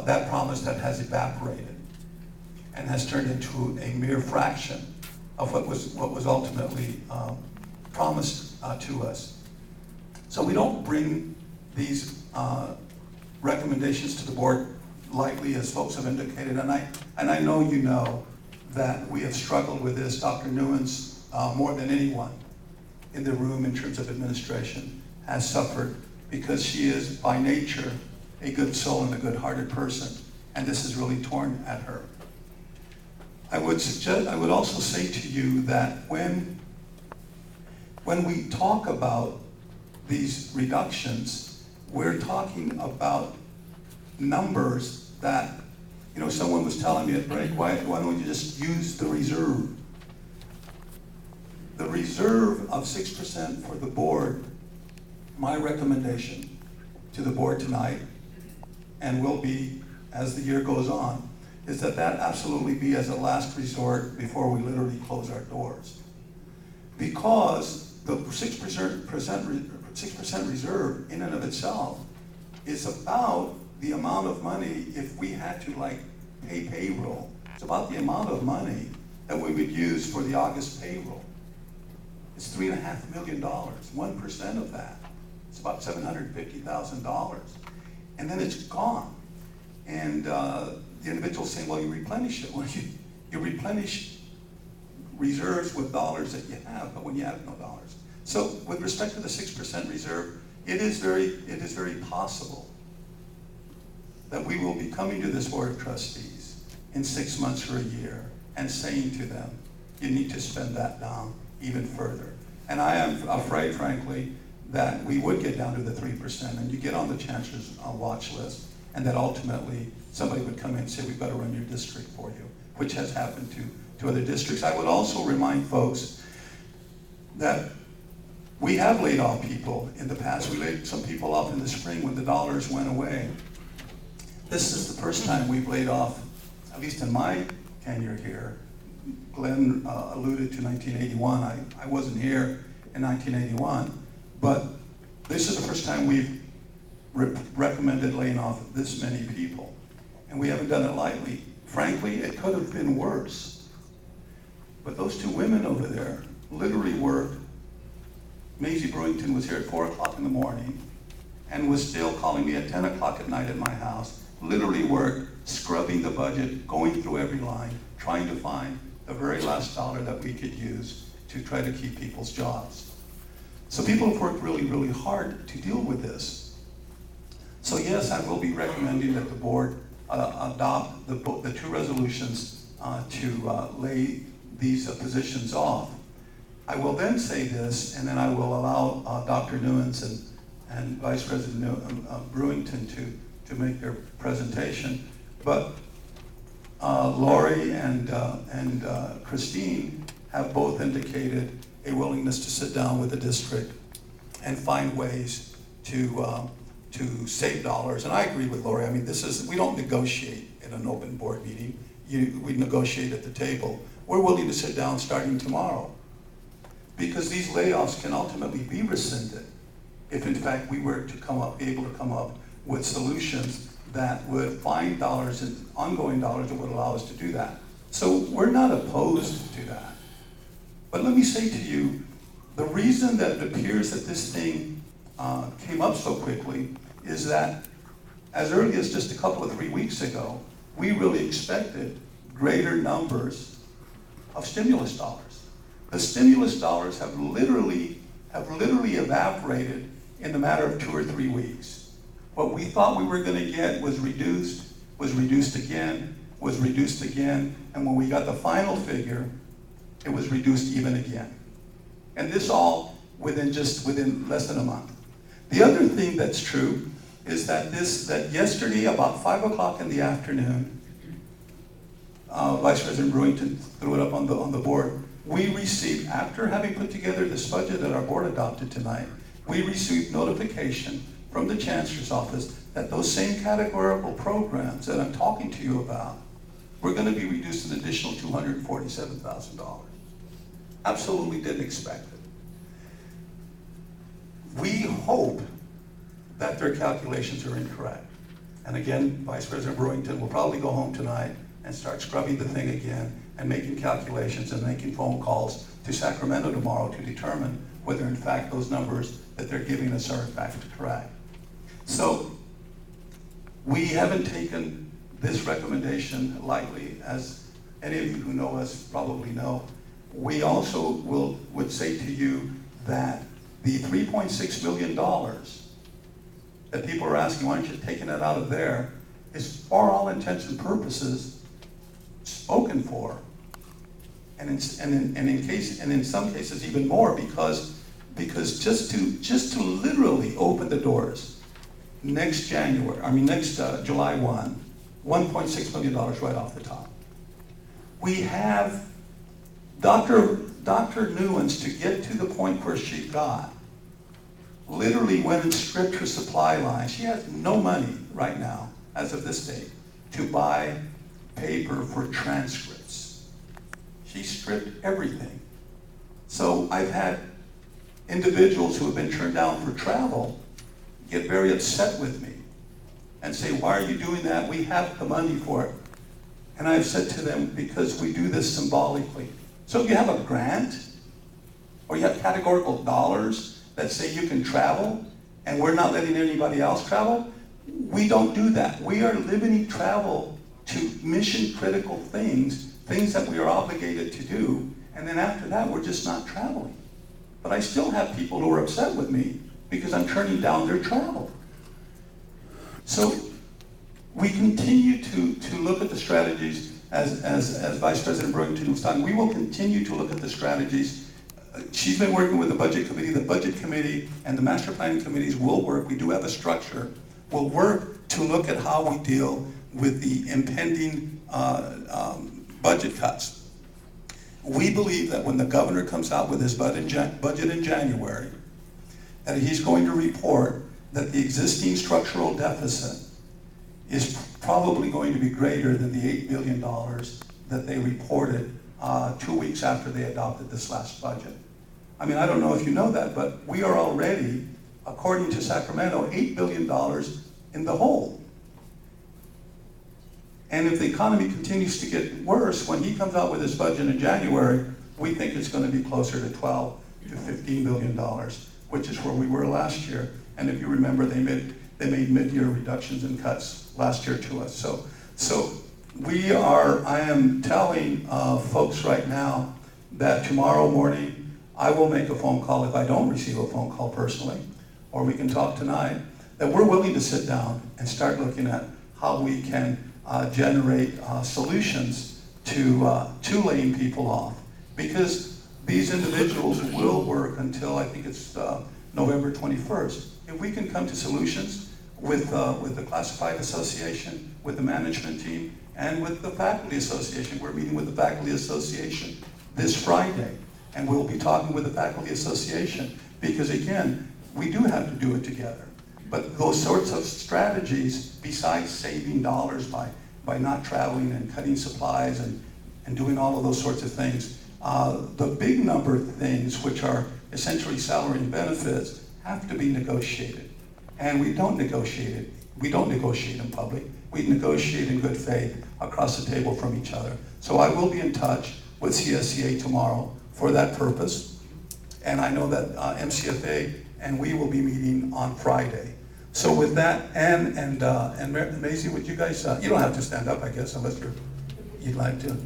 that promise that has evaporated and has turned into a mere fraction of what was ultimately promised to us. So we don't bring these recommendations to the board lightly, as folks have indicated, and I know you know that we have struggled with this. Dr. Newens, more than anyone in the room in terms of administration, has suffered because she is by nature a good soul and a good-hearted person, and this is really torn at her. I would also say to you that when we talk about these reductions, we're talking about numbers that, you know, someone was telling me at break, why don't you just use the reserve? The reserve of 6% for the board, my recommendation to the board tonight, and will be as the year goes on, is that absolutely be as a last resort before we literally close our doors. Because the 6% reserve in and of itself is about the amount of money, if we had to like pay payroll, it's about the amount of money that we would use for the August payroll. It's $3.5 million, 1% of that. It's about $750,000. And then it's gone. And the individual's saying, well, you replenish it. Well, you replenish reserves with dollars that you have, but when you have no dollars. So with respect to the 6% reserve, it is very possible that we will be coming to this Board of Trustees in 6 months or a year and saying to them, you need to spend that down even further. And I am afraid, frankly, that we would get down to the 3% and you get on the chancellor's watch list, and that ultimately somebody would come in and say, we've got to run your district for you, which has happened to other districts. I would also remind folks that we have laid off people in the past. We laid some people off in the spring when the dollars went away. This is the first time we've laid off, at least in my tenure here. Glenn alluded to 1981. I wasn't here in 1981, but this is the first time we've recommended laying off this many people. And we haven't done it lightly. Frankly, it could have been worse. But those two women over there literally worked. Maisie Brewington was here at 4 o'clock in the morning and was still calling me at 10 o'clock at night at my house, literally worked, scrubbing the budget, going through every line, trying to find the very last dollar that we could use to try to keep people's jobs. So people have worked really, really hard to deal with this. So yes, I will be recommending that the board adopt the two resolutions to lay these positions off. I will then say this, and then I will allow Dr. Newens and Vice President Brewington to make their presentation. But Lori and Christine have both indicated a willingness to sit down with the district and find ways to save dollars. And I agree with Lori. I mean, we don't negotiate in an open board meeting. We negotiate at the table. We're willing to sit down starting tomorrow, because these layoffs can ultimately be rescinded if in fact we were to be able to come up with solutions that would find dollars and ongoing dollars that would allow us to do that. So we're not opposed to that. But let me say to you, the reason that it appears that this thing came up so quickly is that as early as just a couple of 3 weeks ago, we really expected greater numbers of stimulus dollars. The stimulus dollars have literally evaporated in the matter of 2 or 3 weeks. What we thought we were going to get was reduced again, and when we got the final figure, it was reduced even again. And this all within less than a month. The other thing that's true is that yesterday, about 5 o'clock in the afternoon, Vice President Brewington threw it up on the board. We received, after having put together this budget that our board adopted tonight, we received notification from the Chancellor's office that those same categorical programs that I'm talking to you about were going to be reduced an additional $247,000. Absolutely didn't expect it. We hope that their calculations are incorrect. And again, Vice President Brewington will probably go home tonight and start scrubbing the thing again and making calculations and making phone calls to Sacramento tomorrow to determine whether in fact those numbers that they're giving us are in fact correct. So we haven't taken this recommendation lightly, as any of you who know us probably know. We also would say to you that the $3.6 million that people are asking, why aren't you taking that out of there, is for all intents and purposes spoken for. And in some cases even more, because just to literally open the doors next July 1, $1.6 million right off the top. We have Dr. Nuance, to get to the point where she got, literally went and stripped her supply line. She has no money right now, as of this date, to buy paper for transcripts. She stripped everything. So I've had individuals who have been turned down for travel get very upset with me and say, why are you doing that? We have the money for it. And I've said to them, because we do this symbolically. So if you have a grant, or you have categorical dollars that say you can travel, and we're not letting anybody else travel, we don't do that. We are limiting travel to mission-critical things that we are obligated to do, and then after that, we're just not traveling. But I still have people who are upset with me because I'm turning down their travel. So we continue to look at the strategies as Vice President Brewington was talking. We will continue to look at the strategies. She's been working with the Budget Committee. The Budget Committee and the Master Planning Committees will work. We do have a structure. We'll work to look at how we deal with the impending budget cuts. We believe that when the governor comes out with his budget in January, that he's going to report that the existing structural deficit is probably going to be greater than the $8 billion that they reported 2 weeks after they adopted this last budget. I mean, I don't know if you know that, but we are already, according to Sacramento, $8 billion in the hole. And if the economy continues to get worse, when he comes out with his budget in January, we think it's going to be closer to $12 to $15 billion, which is where we were last year. And if you remember, they made mid-year reductions and cuts last year to us. So I am telling folks right now that tomorrow morning, I will make a phone call if I don't receive a phone call personally, or we can talk tonight, that we're willing to sit down and start looking at how we can generate solutions to laying people off. Because these individuals will work until, I think it's November 21st. If we can come to solutions with the Classified Association, with the management team, and with the Faculty Association. We're meeting with the Faculty Association this Friday, and we'll be talking with the Faculty Association, because again, we do have to do it together. But those sorts of strategies, besides saving dollars by not traveling and cutting supplies and doing all of those sorts of things, the big number of things, which are essentially salary and benefits, have to be negotiated. And we don't negotiate it. We don't negotiate in public. We negotiate in good faith across the table from each other. So I will be in touch with CSCA tomorrow for that purpose. And I know that MCFA and we will be meeting on Friday. So with that, and Maisie, would you guys, you don't have to stand up, I guess, unless you'd like to.